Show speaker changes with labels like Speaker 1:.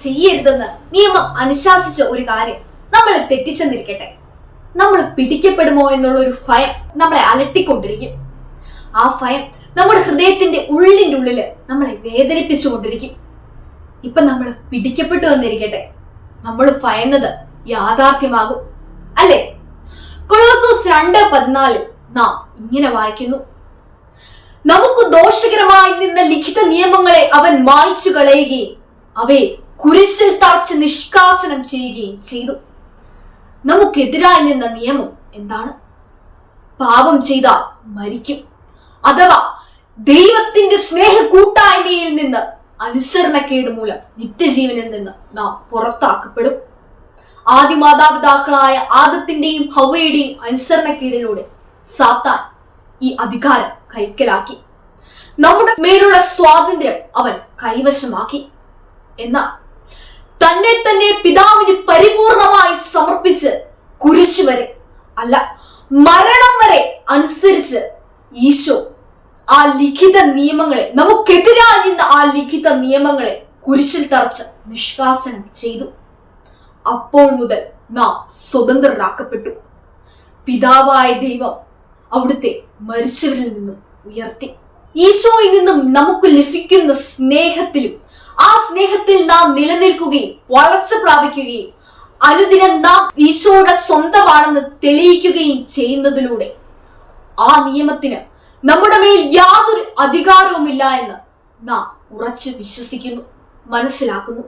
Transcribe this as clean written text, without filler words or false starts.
Speaker 1: ചെയ്യരുതെന്ന് നിയമം അനുശാസിച്ച ഒരു കാര്യം നമ്മൾ തെറ്റിച്ചെന്നിരിക്കട്ടെ, നമ്മൾ പിടിക്കപ്പെടുമോ എന്നുള്ള ഒരു ഭയം നമ്മളെ അലട്ടിക്കൊണ്ടിരിക്കും. ആ ഭയം നമ്മുടെ ഹൃദയത്തിന്റെ ഉള്ളിൻ്റെ നമ്മളെ വേദനിപ്പിച്ചുകൊണ്ടിരിക്കും. ഇപ്പൊ നമ്മൾ പിടിക്കപ്പെട്ടു എന്നിരിക്കട്ടെ, നമ്മൾ ഭയന്നത് യാഥാർത്ഥ്യമാകും, അല്ലേ? കൊളോസ്യോസ് 2:14 നാം ഇങ്ങനെ വായിക്കുന്നു: നമുക്ക് ദോഷകരമായി നിന്ന ലിഖിത നിയമങ്ങളെ അവൻ മായ്ച്ചു കളയുകയും അവയെ കുരിശിൽ തറച്ച് നിഷ്കാസനം ചെയ്യുകയും ചെയ്തു. നമുക്കെതിരായി നിന്ന നിയമം എന്താണ്? പാപം ചെയ്താൽ മരിക്കും, അഥവാ ദൈവത്തിന്റെ സ്നേഹ കൂട്ടായ്മയിൽ നിന്ന് അനുസരണക്കേട് മൂലം നിത്യജീവനിൽ നിന്ന് നാം പുറത്താക്കപ്പെടും. ആദിമാതാപിതാക്കളായ ആദത്തിന്റെയും ഹവ്വയുടെയും അനുസരണക്കേടിലൂടെ സാത്താൻ ഈ അധികാരം കൈക്കലാക്കി. നമ്മുടെ മേലുള്ള സ്വാതന്ത്ര്യം അവൻ കൈവശമാക്കി. എന്നാൽ തന്നെ തന്നെ പിതാവിന് പരിപൂർണമായി സമർപ്പിച്ച് കുരിശ് വരെ, അല്ല മരണം വരെ അനുസരിച്ച് ഈശോ ആ ലിഖിത നിയമങ്ങളെ, നമുക്കെതിരായി നിന്ന ആ ലിഖിത നിയമങ്ങളെ കുരിശിൽ തറച്ച് നിഷ്കാസനം ചെയ്തു. അപ്പോൾ മുതൽ നാം സ്വതന്ത്രരാക്കപ്പെട്ടു. പിതാവായ ദൈവം അവിടുത്തെ മരിച്ചവരിൽ നിന്നും ഉയർത്തി. ഈശോയിൽ നിന്നും നമുക്ക് ലഭിക്കുന്ന സ്നേഹത്തിലും ആ സ്നേഹത്തിൽ നാം നിലനിൽക്കുകയും വളർച്ച പ്രാപിക്കുകയും അനുദിനം നാം ഈശോയുടെ സ്വന്തമാണെന്ന് തെളിയിക്കുകയും ചെയ്യുന്നതിലൂടെ ആ നിയമത്തിന് നമ്മുടെ മേൽ യാതൊരു അധികാരവുമില്ല എന്ന് നാം ഉറച്ചു വിശ്വസിക്കുന്നു, മനസ്സിലാക്കുന്നു.